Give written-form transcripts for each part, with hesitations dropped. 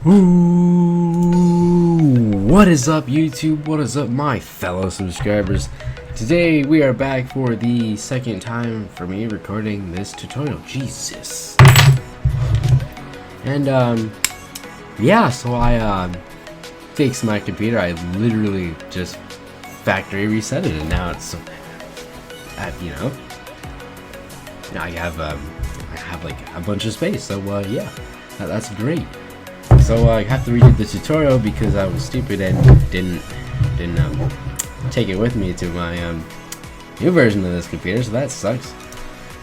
Ooh, what is up YouTube? What is up my fellow subscribers? Today we are back for the second time for me recording this tutorial. Jesus. And yeah, so I fixed my computer. I literally just factory reset it and now it's now I have like a bunch of space. So yeah, that's great. So I have to redo the tutorial because I was stupid and didn't take it with me to my new version of this computer, so that sucks.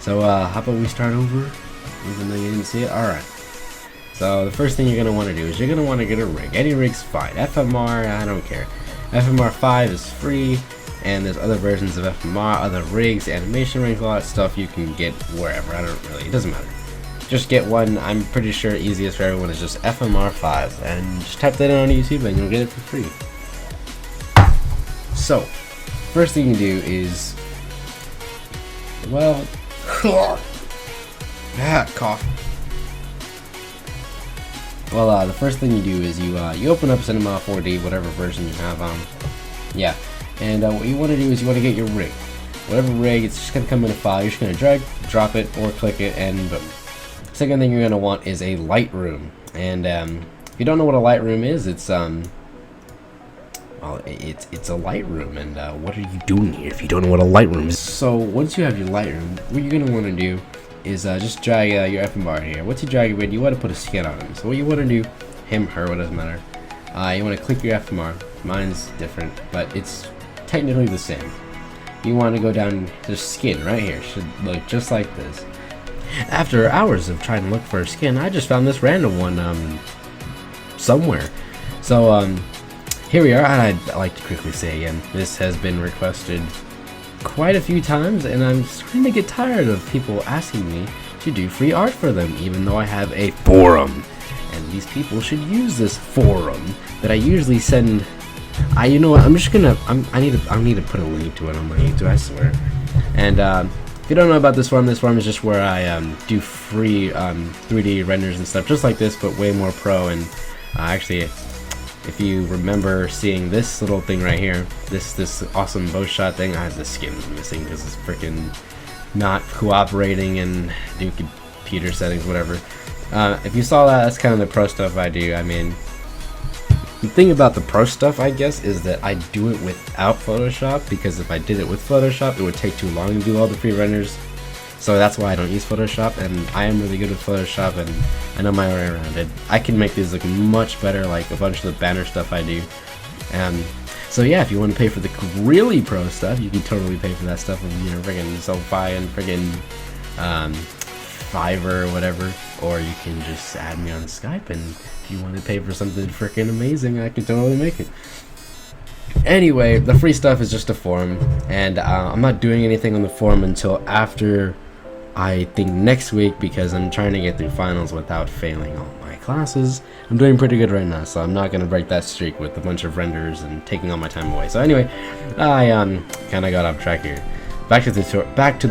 So how about we start over, even though you didn't see it? Alright. So the first thing you're going to want to do is you're going to want to get a rig. Any rig's fine. FMR, I don't care. FMR 5 is free, and there's other versions of FMR, other rigs, animation rigs, all that stuff you can get wherever. It doesn't matter. Just get one. I'm pretty sure easiest for everyone is just FMR 5, and just type that in on YouTube and you'll get it for free. So, first thing you do is, well, cough. Well, the first thing you do is you open up Cinema 4D, whatever version you have on. Yeah, and what you want to do is you want to get your rig. Whatever rig, it's just going to come in a file. You're just going to drag, drop it, or click it, and boom. Second thing you're going to want is a Lightroom, and if you don't know what a Lightroom is, it's well, it's a Lightroom, and what are you doing here if you don't know what a Lightroom is? So once you have your Lightroom, what you're going to want to do is just drag your FMR here. Once you drag it in, you want to put a skin on him. So what you want to do, him, her, what doesn't matter, you want to click your FMR. Mine's different, but it's technically the same. You want to go down to skin right here. Should look just like this. After hours of trying to look for a skin, I just found this random one somewhere. So here we are. I'd like to quickly say again, this has been requested quite a few times, and I'm starting to get tired of people asking me to do free art for them, even though I have a forum, and these people should use this forum that I usually send. You know what? I'm just gonna. I need to put a link to it on my YouTube. I swear. And if you don't know about this forum is just where I do free 3D renders and stuff, just like this, but way more pro. And actually, if you remember seeing this little thing right here, this awesome bow shot thing, I have the skins missing because it's freaking not cooperating and do computer settings, whatever. If you saw that, that's kind of the pro stuff I do. I mean, the thing about the pro stuff, I guess, is that I do it without Photoshop, because if I did it with Photoshop, it would take too long to do all the free renders. So that's why I don't use Photoshop, and I am really good with Photoshop, and I know my way around it. I can make these look much better, like a bunch of the banner stuff I do. So yeah, if you want to pay for the really pro stuff, you can totally pay for that stuff with, you know, friggin' Zofi and friggin' Fiverr or whatever, or you can just add me on Skype, and if you want to pay for something freaking amazing, I can totally make it. Anyway, the free stuff is just a forum, and I'm not doing anything on the forum until after, I think, next week, because I'm trying to get through finals without failing all my classes. I'm doing pretty good right now, so I'm not going to break that streak with a bunch of renders and taking all my time away. So anyway, I kind of got off track here. Back to the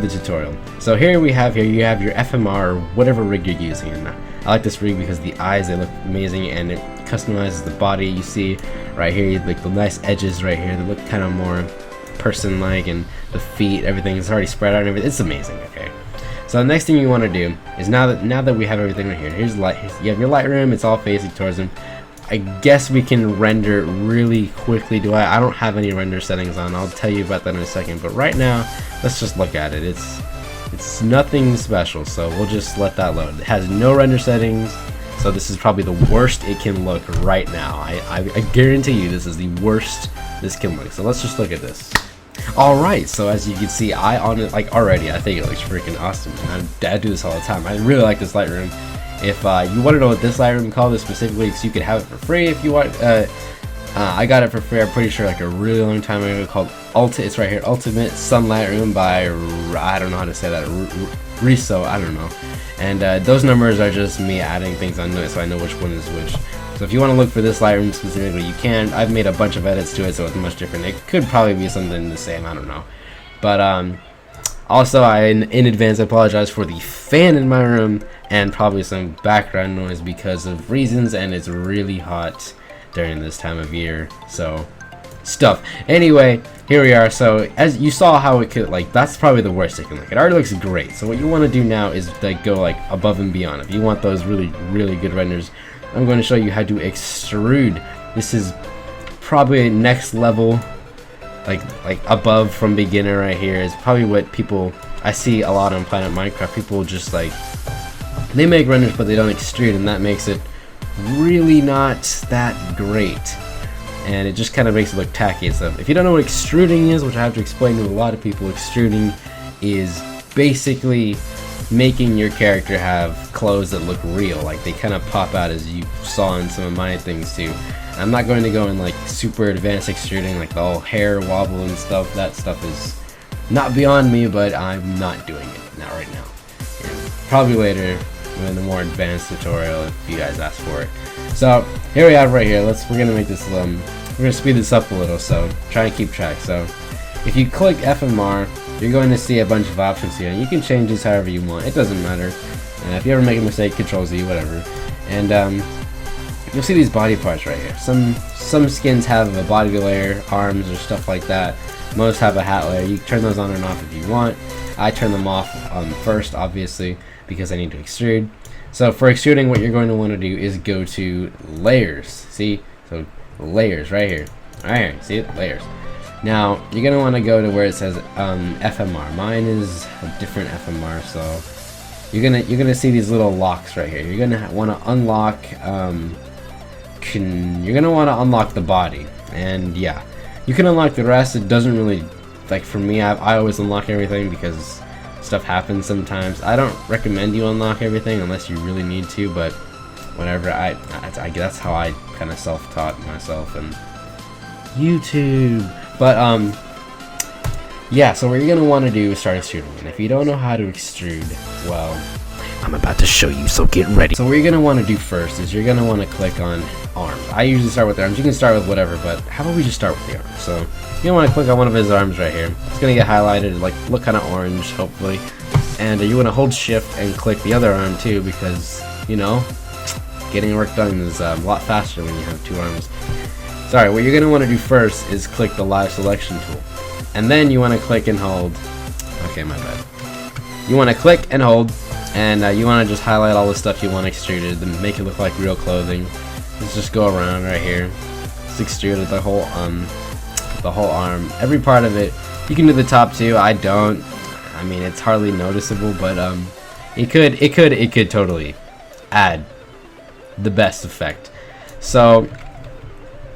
tutorial. So here you have your FMR or whatever rig you're using, and I like this rig because the eyes, they look amazing, and it customizes the body. You see right here, like the nice edges right here, they look kind of more person-like, and the feet, everything is already spread out and everything. It's amazing. Okay, so the next thing you want to do is now that we have everything right here, you have your Lightroom, it's all facing towards them. I guess we can render really quickly. I don't have any render settings on. I'll tell you about that in a second, but right now let's just look at it. It's nothing special, so we'll just let that load. It has no render settings, so this is probably the worst it can look right now. I guarantee you this is the worst this can look. So let's just look at this. Alright, so as you can see, already I think it looks freaking awesome. I do this all the time. I really like this Lightroom. If you want to know what this Lightroom called is specifically, so you could have it for free if you want. I got it for free, I'm pretty sure, like a really long time ago, called it's right here, Ultimate Sun Lightroom by, I don't know how to say that, Riso, I don't know. And those numbers are just me adding things on it so I know which one is which. So if you want to look for this Lightroom specifically, you can. I've made a bunch of edits to it, so it's much different. It could probably be something the same, I don't know. But Also, in advance, I apologize for the fan in my room. and probably some background noise because of reasons, and it's really hot during this time of year, so stuff. Anyway, here we are. So as you saw how it could, like, that's probably the worst it can look. It already looks great. So what you want to do now is like go like above and beyond. If you want those really good renders, I'm going to show you how to extrude. This is probably next level, like above from beginner right here. Is probably what people I see a lot on Planet Minecraft. People just like, they make renders but they don't extrude, and that makes it really not that great, and it just kind of makes it look tacky and stuff. If you don't know what extruding is, which I have to explain to a lot of people, extruding is basically making your character have clothes that look real, like they kind of pop out, as you saw in some of my things too. I'm not going to go in like super advanced extruding, like the whole hair wobble and stuff. That stuff is not beyond me, but I'm not doing it not right now. And probably later in a more advanced tutorial if you guys ask for it. So here we have right here. We're gonna make this we're gonna speed this up a little, so try and keep track. So if you click FMR, you're going to see a bunch of options here, and you can change these however you want. It doesn't matter. If you ever make a mistake, Control Z, whatever. And you'll see these body parts right here. Some skins have a body layer, arms or stuff like that. Most have a hat layer. You turn those on and off if you want. I turn them off first, obviously, because I need to extrude. So for extruding, what you're going to want to do is go to layers. See? So layers right here. Right here. See it? Layers. Now you're going to want to go to where it says FMR. Mine is a different FMR, so you're gonna see these little locks right here. You're gonna want to unlock you're gonna want to unlock the body, and yeah, you can unlock the rest. It doesn't really, like for me, I always unlock everything because stuff happens sometimes. I don't recommend you unlock everything unless you really need to, but whatever. I that's how I kind of self-taught myself and YouTube. But yeah, so what you're gonna want to do is start extruding, and if you don't know how to extrude, well, I'm about to show you, so get ready. So what you're gonna want to do first is you're gonna want to click on arms. I usually start with the arms. You can start with whatever, but how about we just start with the arms? So you're gonna want to click on one of his arms right here. It's gonna get highlighted, like look kind of orange, hopefully. And you want to hold shift and click the other arm too, because you know, getting work done is a lot faster when you have two arms. Sorry, what you're gonna want to do first is click the live selection tool, and then you want to click and hold. Okay, my bad. You want to click and hold, and you want to just highlight all the stuff you want extruded, then make it look like real clothing. Let's just go around right here. It's extruded the whole arm, every part of it. You can do the top too. I don't. I mean, it's hardly noticeable, but it could totally add the best effect. So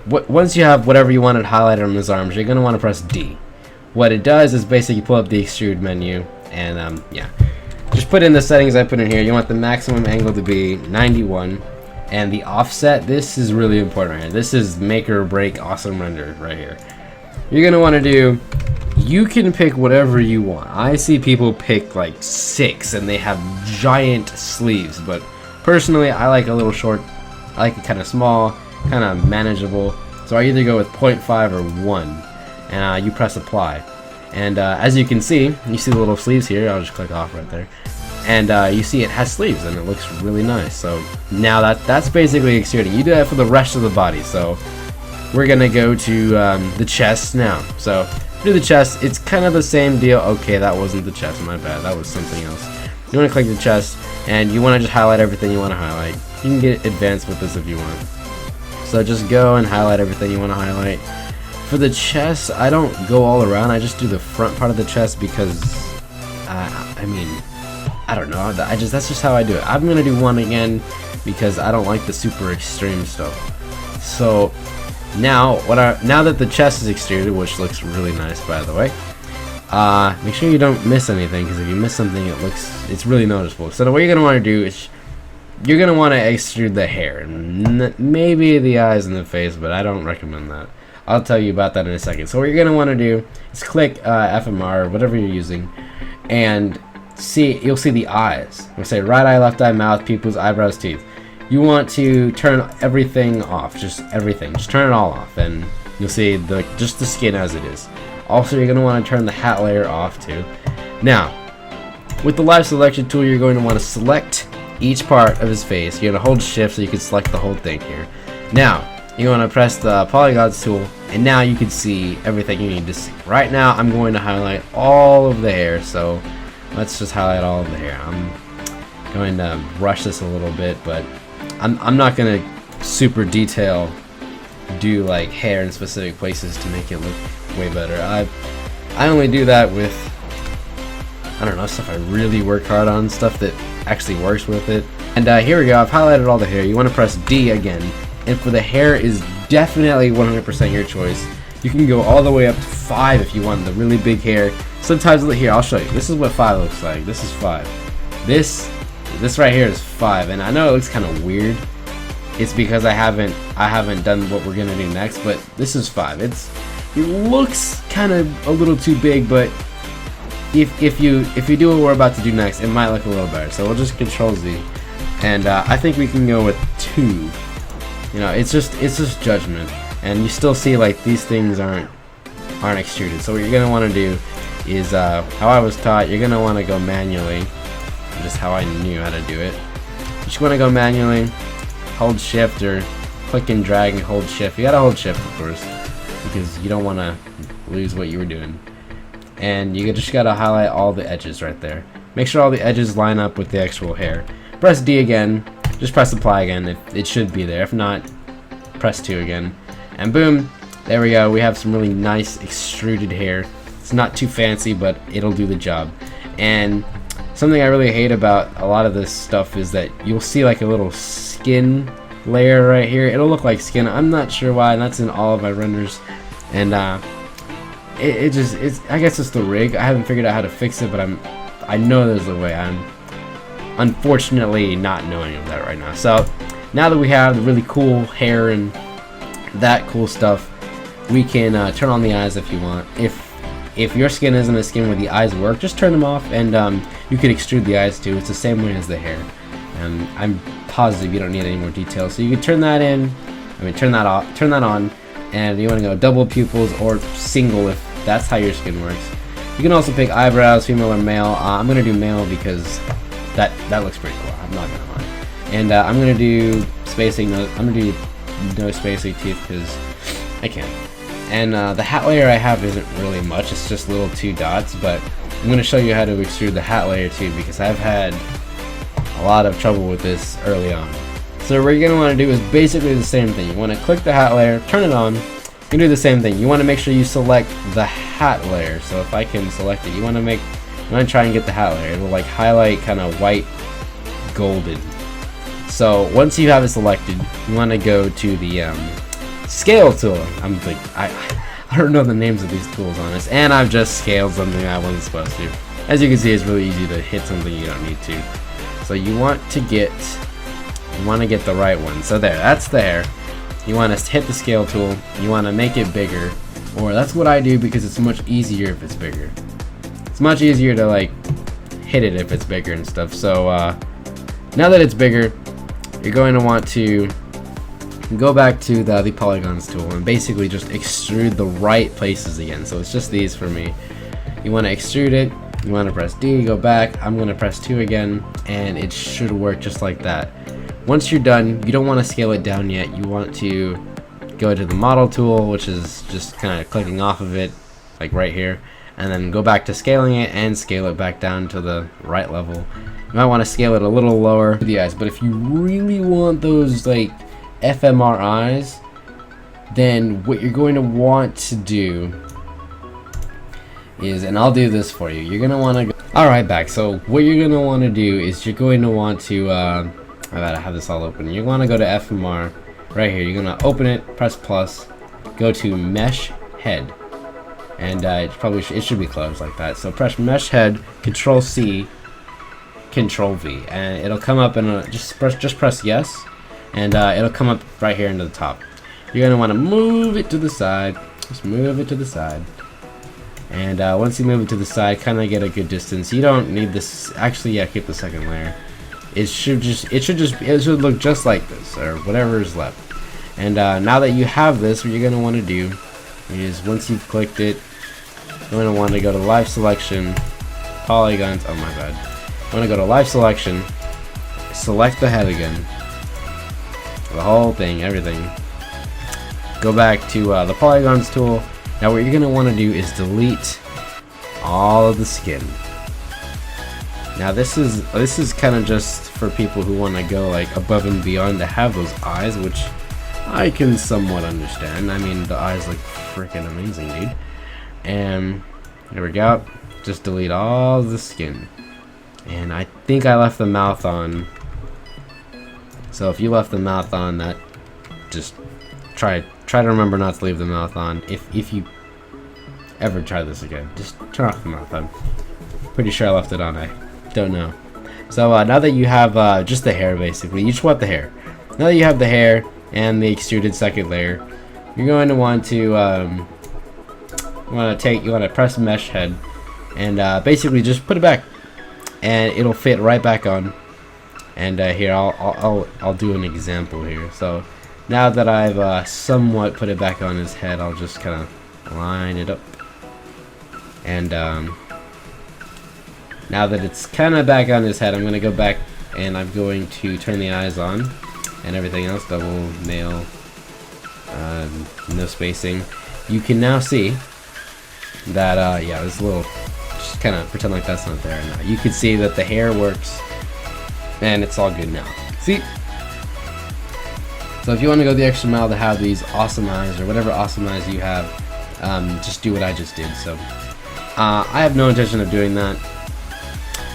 once you have whatever you wanted highlighted on his arms, you're gonna want to press D. What it does is basically pull up the extrude menu, and yeah, just put in the settings I put in here. You want the maximum angle to be 91, and the offset. This is really important right here. This is make or break awesome render right here. You're gonna want to do. You can pick whatever you want. I see people pick like 6, and they have giant sleeves, but personally, I like a little short. I like it kind of small, kind of manageable. So I either go with 0.5 or 1, and you press apply. And as you can see, you see the little sleeves here. I'll just click off right there, and you see it has sleeves, and it looks really nice. So now that's basically extruding. You do that for the rest of the body. So we're gonna go to the chest now. So do the chest. It's kind of the same deal. Okay, that wasn't the chest. My bad. That was something else. You want to click the chest, and you want to just highlight everything you want to highlight. You can get advanced with this if you want. So just go and highlight everything you want to highlight. For the chest, I don't go all around. I just do the front part of the chest because, I mean, I don't know. That's just how I do it. I'm gonna do one again because I don't like the super extreme stuff. So now that the chest is extruded, which looks really nice by the way, make sure you don't miss anything, because if you miss something, it's really noticeable. So what you're gonna want to do is you're gonna want to extrude the hair and maybe the eyes and the face, but I don't recommend that. I'll tell you about that in a second. So what you're gonna want to do is click FMR or whatever you're using, and you'll see the eyes. We'll say right eye, left eye, mouth, pupils, eyebrows, teeth. You want to turn everything off, just everything. Just turn it all off, and you'll see just the skin as it is. Also, you're gonna want to turn the hat layer off too. Now, with the live selection tool, you're going to want to select each part of his face. You're gonna hold shift so you can select the whole thing here. Now you're gonna press the polygons tool, and now you can see everything you need to see. Right now I'm going to highlight all of the hair, so let's just highlight all of the hair. I'm going to rush this a little bit, but I'm not gonna super detail do like hair in specific places to make it look way better. I only do that with, I don't know, stuff I really work hard on, stuff that actually works with it. And here we go, I've highlighted all the hair. You want to press D again, and for the hair is definitely 100% your choice. You can go all the way up to 5 if you want the really big hair. Sometimes, here, I'll show you. This is what 5 looks like. This is 5. This right here is 5, and I know it looks kind of weird. It's because I haven't done what we're gonna do next, but this is 5. It looks kind of a little too big, but if you do what we're about to do next, it might look a little better. So we'll just Control Z, and I think we can go with 2. You know, it's just judgment, and you still see like these things aren't extruded. So what you're gonna want to do is how I was taught. You're gonna want to go manually, just how I knew how to do it. You just want to go manually. Hold shift or click and drag and hold shift. You gotta hold shift, of course, because you don't want to lose what you were doing. And you just gotta highlight all the edges right there. Make sure all the edges line up with the actual hair. Press D again. Just press apply again. It should be there. If not, press 2 again. And boom, there we go. We have some really nice extruded hair. It's not too fancy, but it'll do the job. And something I really hate about a lot of this stuff is that you'll see like a little skin layer right here. It'll look like skin. I'm not sure why, and that's in all of my renders. And it's I guess it's the rig. I haven't figured out how to fix it, but I know there's a way. I'm unfortunately not knowing of that right now. So now that we have the really cool hair and that cool stuff, we can turn on the eyes if you want. If your skin isn't a skin where the eyes work, just turn them off, and you can extrude the eyes too. It's the same way as the hair. And I'm positive you don't need any more details. So you can turn that turn that off, turn that on, and you want to go double pupils or single if that's how your skin works. You can also pick eyebrows, female or male. I'm gonna do male because that looks pretty cool. I'm not gonna lie. And I'm gonna do spacing. I'm gonna do no spacing teeth because I can. And the hat layer I have isn't really much. It's just little 2 dots, but I'm gonna show you how to extrude the hat layer too, because I've had a lot of trouble with this early on. So what you're going to want to do is basically the same thing. You want to click the hat layer, turn it on, you can do the same thing. You want to make sure you select the hat layer. So if I can select it, you want to try and get the hat layer. It will like highlight kind of white golden. So once you have it selected, you want to go to the scale tool. I don't know the names of these tools, honest, and I've just scaled something I wasn't supposed to. As you can see, it's really easy to hit something you don't need to. So you want to get the right one. So there, that's the hair. You want to hit the scale tool. You want to make it bigger, or that's what I do because it's much easier if it's bigger. It's much easier to like hit it if it's bigger and stuff. So now that it's bigger, you're going to want to go back to the polygons tool and basically just extrude the right places again. So it's just these for me. You want to extrude it. You want to press D, go back. I'm going to press 2 again, and it should work just like that. Once you're done, you don't want to scale it down yet. You want to go to the model tool, which is just kind of clicking off of it, like right here, and then go back to scaling it and scale it back down to the right level. You might want to scale it a little lower to the eyes, but if you really want those like FMR eyes, then what you're going to want to do is, and I'll do this for you, you're going to want to go, alright, back. So what you're going to want to do is you're going to want to I gotta have this all open. You want to go to FMR right here. You're going to open it, press plus, go to mesh head, and it should be closed like that. So press mesh head, Control C, Control V, and it'll come up, and just press yes, and it'll come up right here into the top. You're going to want to move it to the side. Just move it to the side. And once you move it to the side, kind of get a good distance. You don't need this. Actually, yeah, keep the second layer. It should look just like this, or whatever is left. And now that you have this, what you're going to want to do is, once you've clicked it, you're going to want to go to live selection, polygons. Oh my bad. You want to go to live selection, select the head again, the whole thing, everything. Go back to the polygons tool. Now what you're gonna want to do is delete all of the skin. Now this is kind of just for people who want to go like above and beyond to have those eyes, which I can somewhat understand. I mean, the eyes look freaking amazing, dude. And there we go. Just delete all the skin. And I think I left the mouth on. So if you left the mouth on, that just try to remember not to leave the mouth on. If you ever try this again, just turn off the mouth. I'm pretty sure I left it on. I don't know. So now that you have just the hair, basically, you just want the hair. Now that you have the hair and the extruded second layer, you're going to want to you want to press mesh head and basically just put it back, and it'll fit right back on. And here I'll do an example here. So now that I've somewhat put it back on his head, I'll just kind of line it up. And now that it's kind of back on his head, I'm going to go back and I'm going to turn the eyes on and everything else, double nail, no spacing. You can now see that yeah, there's a little, just kind of pretend like that's not there now. You can see that the hair works and it's all good now. See? So if you want to go the extra mile to have these awesome eyes or whatever awesome eyes you have, just do what I just did. So I have no intention of doing that,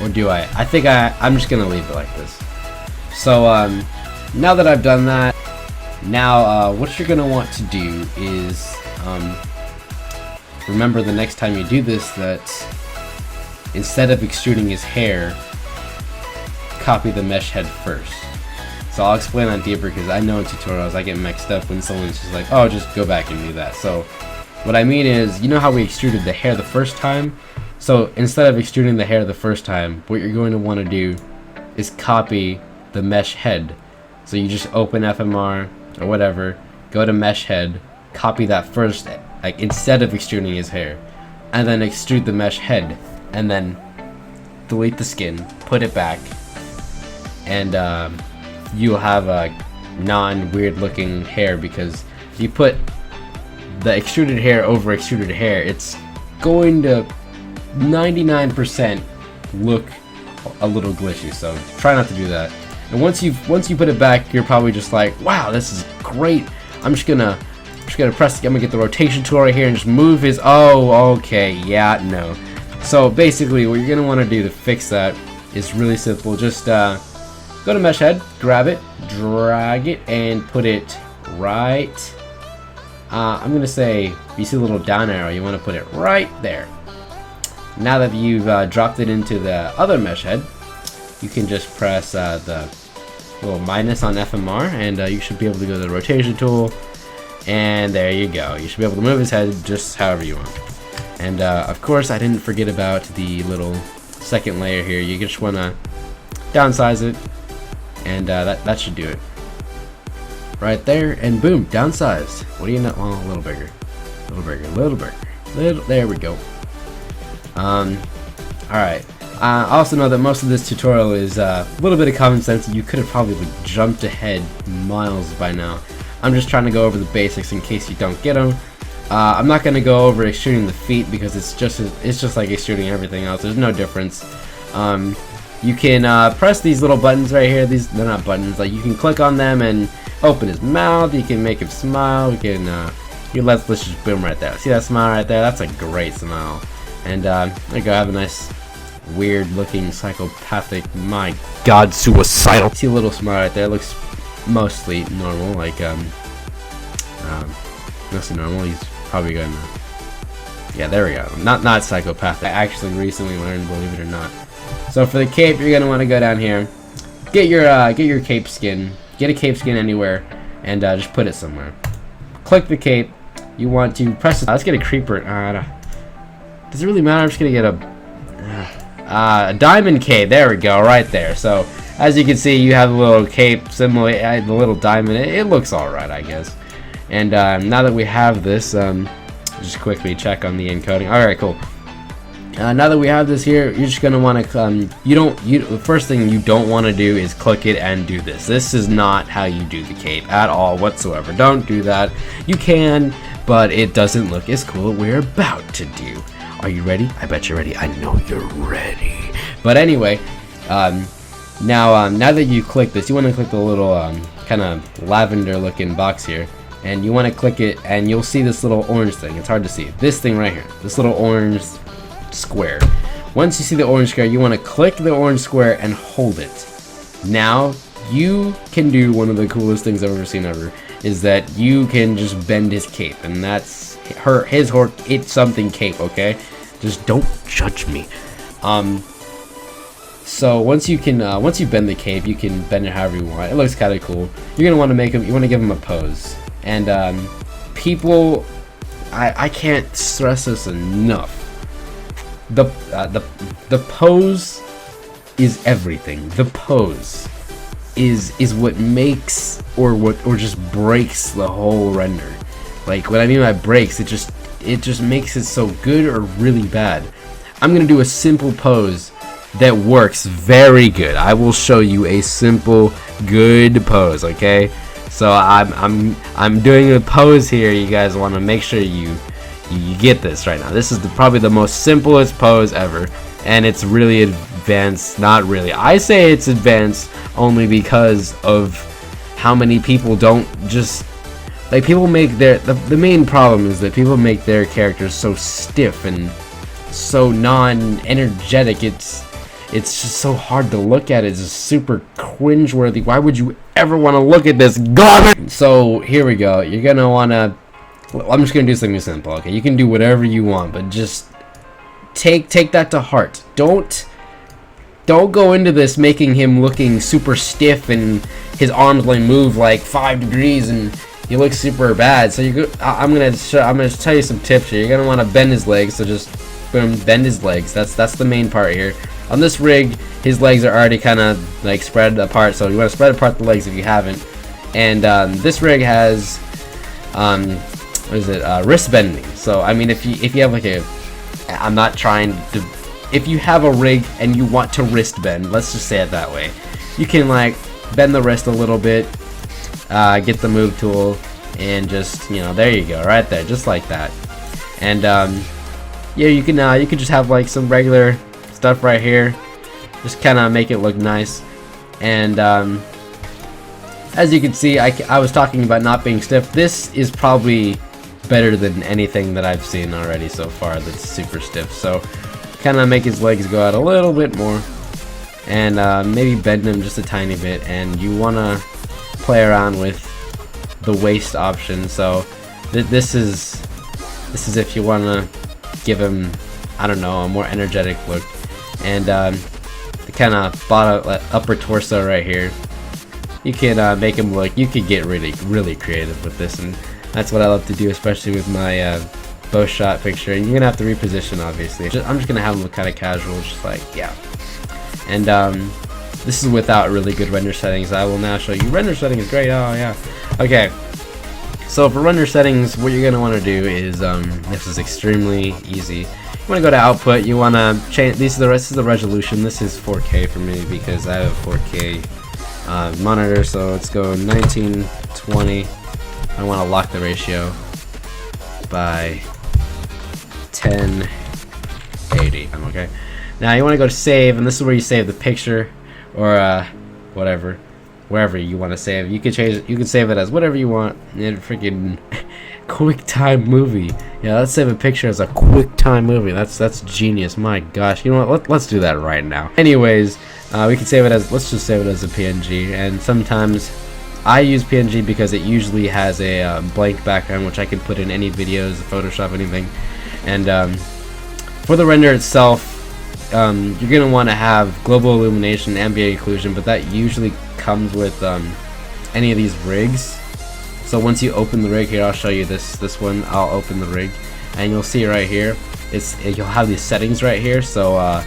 or do I? I think I'm just gonna leave it like this. So now that I've done that, now what you're gonna want to do is remember the next time you do this that instead of extruding his hair, copy the mesh head first. So I'll explain that deeper because I know in tutorials I get mixed up when someone's just like, oh, just go back and do that. So what I mean is, you know how we extruded the hair the first time? So instead of extruding the hair the first time, what you're going to want to do is copy the mesh head. So you just open FMR or whatever, go to mesh head, copy that first, like instead of extruding his hair, and then extrude the mesh head, and then delete the skin, put it back, and you'll have a non-weird looking hair, because if you put the extruded hair over extruded hair, it's going to 99% look a little glitchy, so try not to do that. And once you put it back, you're probably just like, wow, this is great. I'm just gonna press, I'm gonna get the rotation tool right here and just move his, oh, okay, yeah, no. So basically what you're gonna want to do to fix that is really simple. Just go to mesh head, grab it, drag it, and put it right, I'm gonna say, you see the little down arrow, you want to put it right there. Now that you've dropped it into the other mesh head, you can just press the little minus on FMR, and you should be able to go to the rotation tool, and there you go. You should be able to move his head just however you want. And of course, I didn't forget about the little second layer here. You just want to downsize it, and that should do it. Right there, and boom, downsized. What do you know? Oh, a little bigger, a little bigger, a little bigger, little. There we go. Alright. I also know that most of this tutorial is a little bit of common sense. You could have probably jumped ahead miles by now. I'm just trying to go over the basics in case you don't get them. I'm not going to go over extruding the feet because it's just like extruding everything else. There's no difference. You can press these little buttons right here. They're not buttons. Like, you can click on them and open his mouth. You can make him smile. You can let's just boom right there. See that smile right there? That's a great smile. And there you go. Have a nice, weird looking psychopathic, my god, suicidal. See a little smile right there. It looks mostly normal, like mostly normal. He's probably gonna, yeah, there we go. Not psychopathic. I actually recently learned, believe it or not. So for the cape, you're gonna want to go down here, get your cape skin, get a cape skin anywhere, and just put it somewhere. Click the cape. You want to press it. Let's get a creeper. Does it really matter? I'm just gonna get a diamond cape. There we go, right there. So as you can see, you have a little cape simulate the little diamond. It looks all right, I guess. And now that we have this, just quickly check on the encoding. All right, cool. Now that we have this here, you're just gonna want to the first thing you don't want to do is click it and do this. This is not how you do the cape at all whatsoever. Don't do that. You can, but it doesn't look as cool as we're about to do. Are you ready? I bet you're ready. I know you're ready. But anyway, now that you click this, you want to click the little kind of lavender looking box here, and you want to click it, and you'll see this little orange thing. It's hard to see. This thing right here, this little orange square. Once you see the orange square, you want to click the orange square and hold it. Now you can do one of the coolest things I've ever seen ever, is that you can just bend his cape, and that's his it's something cape, okay? Just don't judge me. So once you bend the cape, you can bend it however you want. It looks kind of cool. You're gonna want to give him a pose, and people, I can't stress this enough. The pose is everything. The pose is what makes or just breaks the whole render. Like, what I mean by breaks, it just makes it so good or really bad. I'm gonna do a simple pose that works very good. I will show you a simple good pose, okay? So I'm doing a pose here. You guys want to make sure you get this right now. This is probably the most simplest pose ever, and it's really advanced. Not really. I say it's advanced only because of how many people don't just, like, people make the main problem is that people make their characters so stiff and so non-energetic. It's just so hard to look at. It's just super cringeworthy. Why would you ever want to look at this garbage? So here we go. You're gonna wanna, I'm just gonna do something simple, okay? You can do whatever you want, but just take that to heart. Don't go into this making him looking super stiff and his arms like move like 5 degrees and he looks super bad. So I'm gonna tell you some tips here. You're gonna want to bend his legs. So just boom, bend his legs. That's the main part here. On this rig, his legs are already kind of like spread apart, so you want to spread apart the legs if you haven't. And this rig has what is it? Wrist bending. So I mean, if you have like I'm not trying to. If you have a rig and you want to wrist bend, let's just say it that way, you can like bend the wrist a little bit, get the move tool, and just, you know, there you go, right there, just like that. And yeah, you can just have like some regular stuff right here, just kind of make it look nice. And as you can see, I was talking about not being stiff. This is probably better than anything that I've seen already so far that's super stiff. So kind of make his legs go out a little bit more, and maybe bend them just a tiny bit. And you want to play around with the waist option. So this is if you want to give him, I don't know, a more energetic look. And the kind of upper torso right here, you can make him look, you could get really creative with this, and that's what I love to do, especially with my bow shot picture. And you're gonna have to reposition, obviously. I'm just gonna have him look kind of casual, just like, yeah. And this is without really good render settings. I will now show you render settings. Great. Oh yeah. Okay, so for render settings, what you're gonna want to do is this is extremely easy. You want to go to output. You want to change. This is the resolution. This is 4K for me because I have a 4K monitor. So let's go 1920. I want to lock the ratio by 1080. I'm okay. Now you want to go to save, and this is where you save the picture or whatever, wherever you want to save. You can change it. You can save it as whatever you want. Freaking QuickTime movie. Yeah, let's save a picture as a QuickTime movie. That's genius. My gosh. You know what? Let's do that right now. Anyways, we can save it as, let's just save it as a PNG. And sometimes I use PNG because it usually has a blank background, which I can put in any videos, Photoshop, anything. And for the render itself, you're gonna want to have global illumination, ambient occlusion, but that usually comes with any of these rigs. So once you open the rig here, I'll show you this one. I'll open the rig, and you'll see right here, you'll have these settings right here. So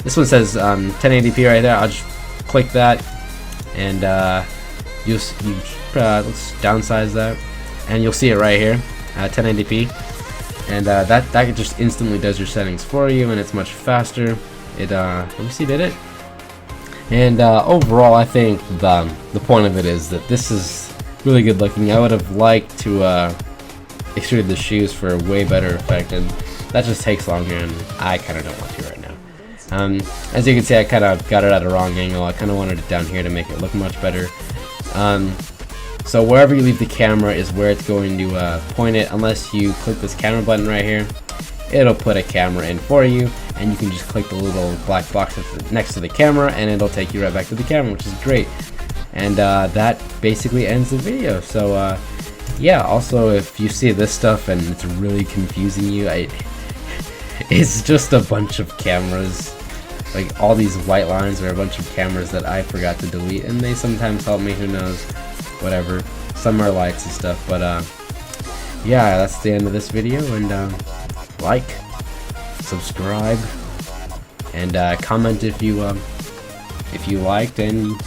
this one says 1080p right there. I'll just click that, and let's downsize that, and you'll see it right here, 1080p. and that just instantly does your settings for you, and it's much faster. Let me see, did it? And overall, I think the point of it is that this is really good looking. I would have liked to extrude the shoes for a way better effect, and that just takes longer, and I kind of don't want to right now. As you can see, I kind of got it at a wrong angle. I kind of wanted it down here to make it look much better. So wherever you leave the camera is where it's going to point it, unless you click this camera button right here. It'll put a camera in for you, and you can just click the little black box next to the camera, and it'll take you right back to the camera, which is great. And that basically ends the video. So yeah, also if you see this stuff and it's really confusing you, it's just a bunch of cameras. Like, all these white lines are a bunch of cameras that I forgot to delete, and they sometimes help me, who knows, whatever. Some are lights and stuff, but yeah, that's the end of this video, and like, subscribe, and comment if you liked and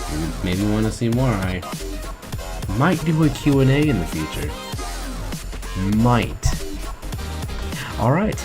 maybe want to see more. I might do a Q&A in the future. Might. Alright.